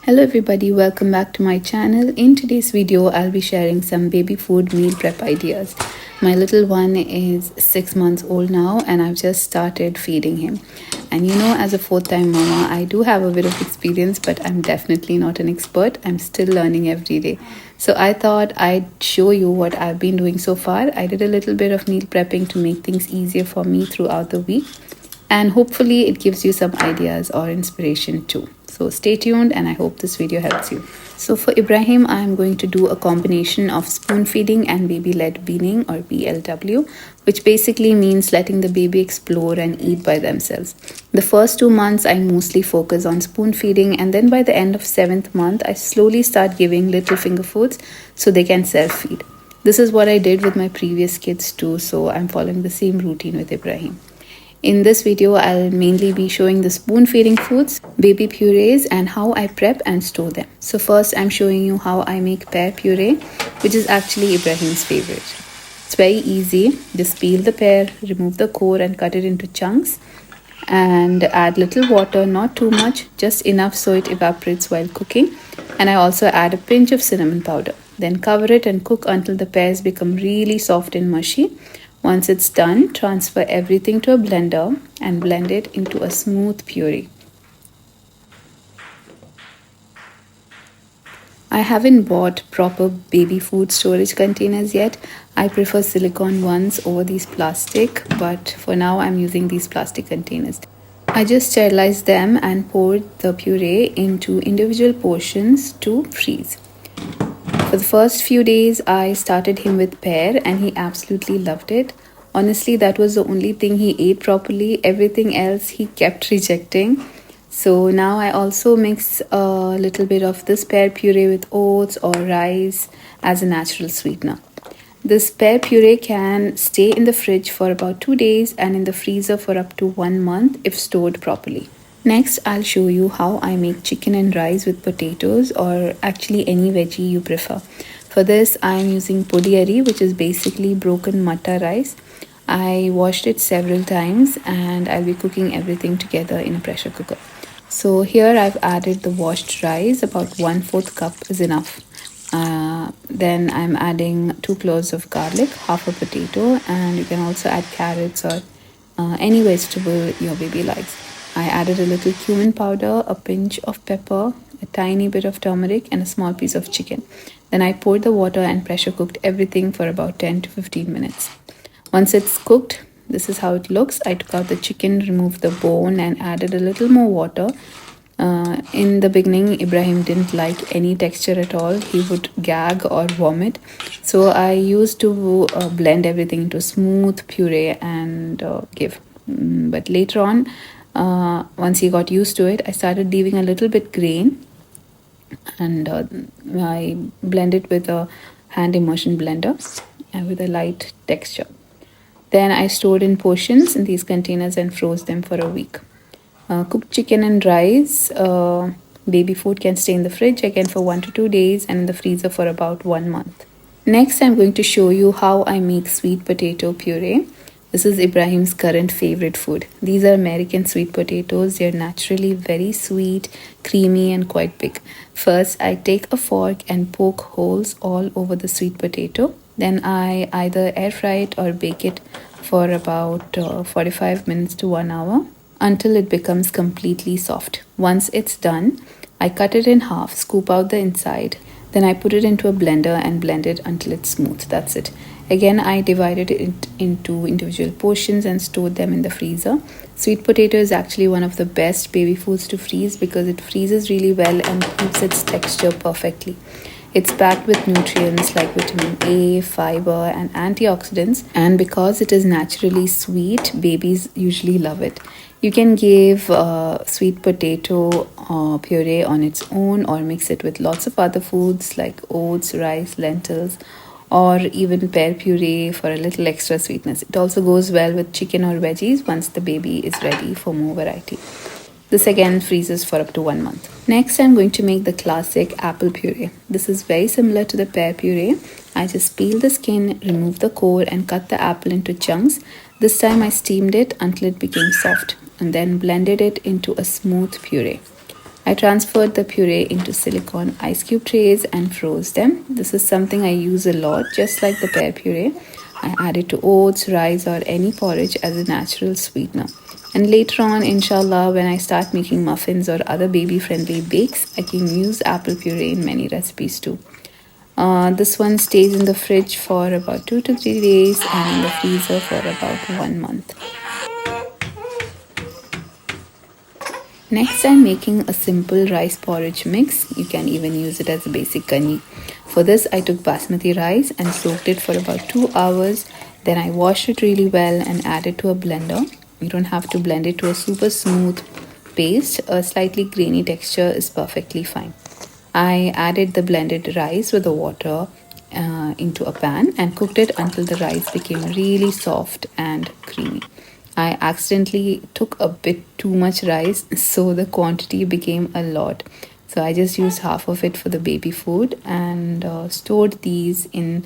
Hello everybody, welcome back to my channel. In today's video, I'll be sharing some baby food meal prep ideas. My little one is 6 months old now and I've just started feeding him. And as a fourth-time mama, I do have a bit of experience, but I'm definitely not an expert. I'm still learning every day. So I thought I'd show you what I've been doing so far. I did a little bit of meal prepping to make things easier for me throughout the week. And hopefully it gives you some ideas or inspiration too. So stay tuned and I hope this video helps you. So for Ibrahim, I am going to do a combination of spoon feeding and baby-led weaning or BLW, which basically means letting the baby explore and eat by themselves. The first 2 months, I mostly focus on spoon feeding, and then by the end of 7th month, I slowly start giving little finger foods so they can self-feed. This is what I did with my previous kids too, so I'm following the same routine with Ibrahim. In this video, I'll mainly be showing the spoon feeding foods, baby purees, and how I prep and store them. So first, I'm showing you how I make pear puree, which is actually Ibrahim's favorite. It's very easy. Just peel the pear, remove the core and cut it into chunks, and add little water, not too much, just enough so it evaporates while cooking. And I also add a pinch of cinnamon powder. Then cover it and cook until the pears become really soft and mushy. Once it's done, transfer everything to a blender and blend it into a smooth puree. I haven't bought proper baby food storage containers yet. I prefer silicone ones over these plastic, but for now I'm using these plastic containers. I just sterilized them and poured the puree into individual portions to freeze. For the first few days, I started him with pear and he absolutely loved it. Honestly, that was the only thing he ate properly. Everything else he kept rejecting. So now I also mix a little bit of this pear puree with oats or rice as a natural sweetener. This pear puree can stay in the fridge for about 2 days and in the freezer for up to 1 month if stored properly. Next, I'll show you how I make chicken and rice with potatoes, or actually any veggie you prefer. For this, I'm using puree, which is basically broken matta rice. I washed it several times and I'll be cooking everything together in a pressure cooker. So here I've added the washed rice, about 1/4 cup is enough. Then I'm adding 2 cloves of garlic, half a potato, and you can also add carrots or any vegetable your baby likes. I added a little cumin powder, a pinch of pepper, a tiny bit of turmeric, and a small piece of chicken. Then I poured the water and pressure cooked everything for about 10 to 15 minutes. Once it's cooked, this is how it looks. I took out the chicken, removed the bone, and added a little more water. In the beginning, Ibrahim didn't like any texture at all. He would gag or vomit. So I used to blend everything into smooth puree and give. But later on, once he got used to it, I started leaving a little bit grain and I blend it with a hand immersion blender with a light texture. Then I stored in portions in these containers and froze them for a week. Cooked chicken and rice, baby food can stay in the fridge again for 1 to 2 days and in the freezer for about 1 month. Next, I'm going to show you how I make sweet potato puree. This is Ibrahim's current favorite food. These are American sweet potatoes. They're naturally very sweet, creamy, and quite big. First, I take a fork and poke holes all over the sweet potato. Then I either air fry it or bake it for about 45 minutes to 1 hour until it becomes completely soft. Once it's done, I cut it in half, scoop out the inside. Then I put it into a blender and blend it until it's smooth. That's it. Again, I divided it into individual portions and stored them in the freezer. Sweet potato is actually one of the best baby foods to freeze because it freezes really well and keeps its texture perfectly. It's packed with nutrients like vitamin A, fiber, and antioxidants, and because it is naturally sweet, babies usually love it. You can give sweet potato puree on its own or mix it with lots of other foods like oats, rice, lentils, or even pear puree for a little extra sweetness. It also goes well with chicken or veggies once the baby is ready for more variety. This again freezes for up to 1 month. Next, I'm going to make the classic apple puree. This is very similar to the pear puree. I just peel the skin, remove the core, and cut the apple into chunks. This time I steamed it until it became soft and then blended it into a smooth puree. I transferred the puree into silicone ice cube trays and froze them. This is something I use a lot, just like the pear puree. I add it to oats, rice, or any porridge as a natural sweetener. And later on, inshallah, when I start making muffins or other baby-friendly bakes, I can use apple puree in many recipes too. This one stays in the fridge for about 2 to 3 days and in the freezer for about 1 month. Next, I'm making a simple rice porridge mix. You can even use it as a basic kanji. For this, I took basmati rice and soaked it for about 2 hours. Then I washed it really well and added to a blender. You don't have to blend it to a super smooth paste. A slightly grainy texture is perfectly fine. I added the blended rice with the water into a pan and cooked it until the rice became really soft and creamy. I accidentally took a bit too much rice, so the quantity became a lot. So I just used half of it for the baby food and stored these in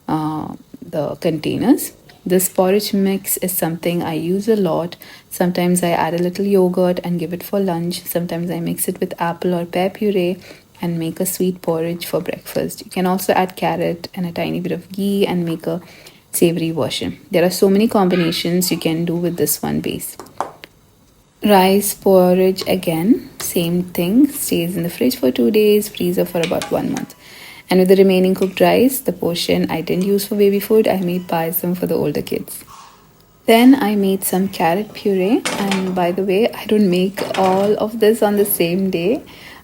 the containers. This porridge mix is something I use a lot. Sometimes I add a little yogurt and give it for lunch. Sometimes I mix it with apple or pear puree and make a sweet porridge for breakfast. You can also add carrot and a tiny bit of ghee and make a savory version. There are so many combinations you can do with this one base. Rice porridge again, same thing, stays in the fridge for 2 days, freezer for about 1 month. And with the remaining cooked rice, the portion I didn't use for baby food, I made payasam for the older kids. Then I made some carrot puree, and by the way, I don't make all of this on the same day.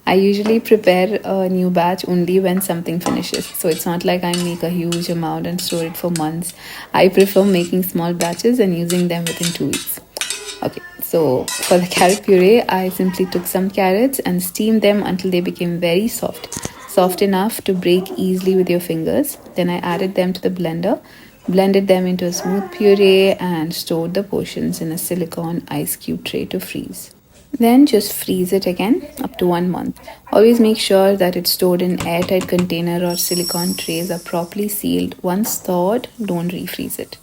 I usually prepare a new batch only when something finishes. So it's not like I make a huge amount and store it for months. I prefer making small batches and using them within 2 weeks. Okay, so for the carrot puree, I simply took some carrots and steamed them until they became very soft enough to break easily with your fingers. Then I added them to the blender, blended them into a smooth puree and stored the portions in a silicone ice cube tray to freeze. Then just freeze it again up to 1 month. Always make sure that it's stored in airtight container or silicone trays are properly sealed. Once thawed, don't refreeze it.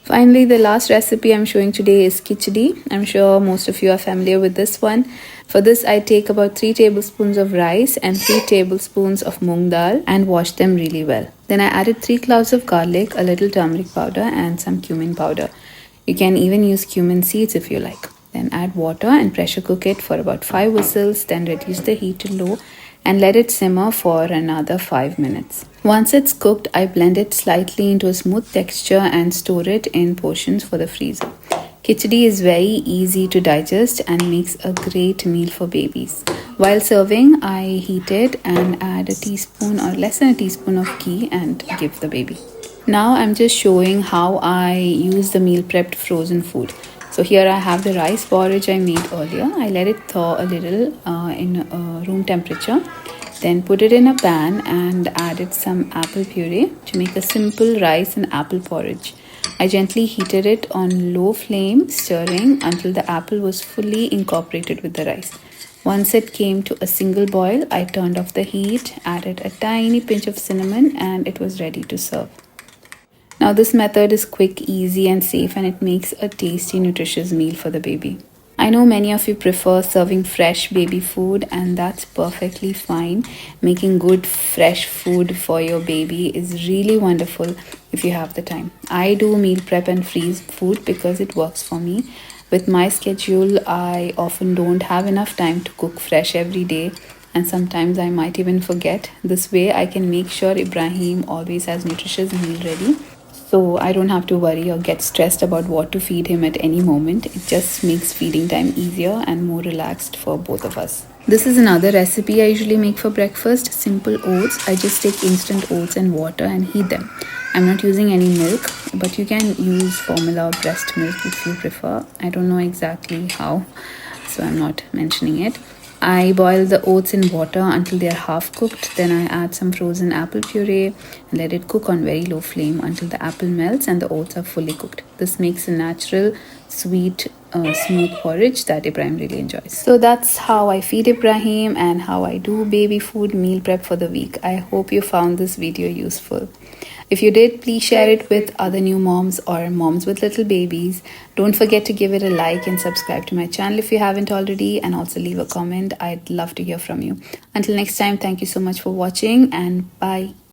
Finally, the last recipe I'm showing today is khichdi. I'm sure most of you are familiar with this one. For this, I take about 3 tablespoons of rice and 3 tablespoons of moong dal and wash them really well. Then I added 3 cloves of garlic, a little turmeric powder and some cumin powder. You can even use cumin seeds if you like. Then add water and pressure cook it for about 5 whistles, then reduce the heat to low and let it simmer for another 5 minutes. Once it's cooked, I blend it slightly into a smooth texture and store it in portions for the freezer. Khichdi is very easy to digest and makes a great meal for babies. While serving, I heat it and add a teaspoon or less than a teaspoon of ghee and give the baby. Now I'm just showing how I use the meal prepped frozen food. So here I have the rice porridge I made earlier. I let it thaw a little in room temperature. Then put it in a pan and added some apple puree to make a simple rice and apple porridge. I gently heated it on low flame, stirring until the apple was fully incorporated with the rice. Once it came to a single boil, I turned off the heat, added a tiny pinch of cinnamon, and it was ready to serve. Now this method is quick, easy and safe, and it makes a tasty, nutritious meal for the baby. I know many of you prefer serving fresh baby food, and that's perfectly fine. Making good fresh food for your baby is really wonderful if you have the time. I do meal prep and freeze food because it works for me. With my schedule, I often don't have enough time to cook fresh every day, and sometimes I might even forget. This way I can make sure Ibrahim always has nutritious meal ready. So I don't have to worry or get stressed about what to feed him at any moment. It just makes feeding time easier and more relaxed for both of us. This is another recipe I usually make for breakfast. Simple oats. I just take instant oats and water and heat them. I'm not using any milk, but you can use formula or breast milk if you prefer. I don't know exactly how, so I'm not mentioning it. I boil the oats in water until they are half cooked. Then I add some frozen apple puree and let it cook on very low flame until the apple melts and the oats are fully cooked. This makes a natural, sweet, smooth porridge that Ibrahim really enjoys. So that's how I feed Ibrahim and how I do baby food meal prep for the week. I hope you found this video useful. If you did, please share it with other new moms or moms with little babies. Don't forget to give it a like and subscribe to my channel if you haven't already, and also leave a comment. I'd love to hear from you. Until next time, thank you so much for watching, and bye.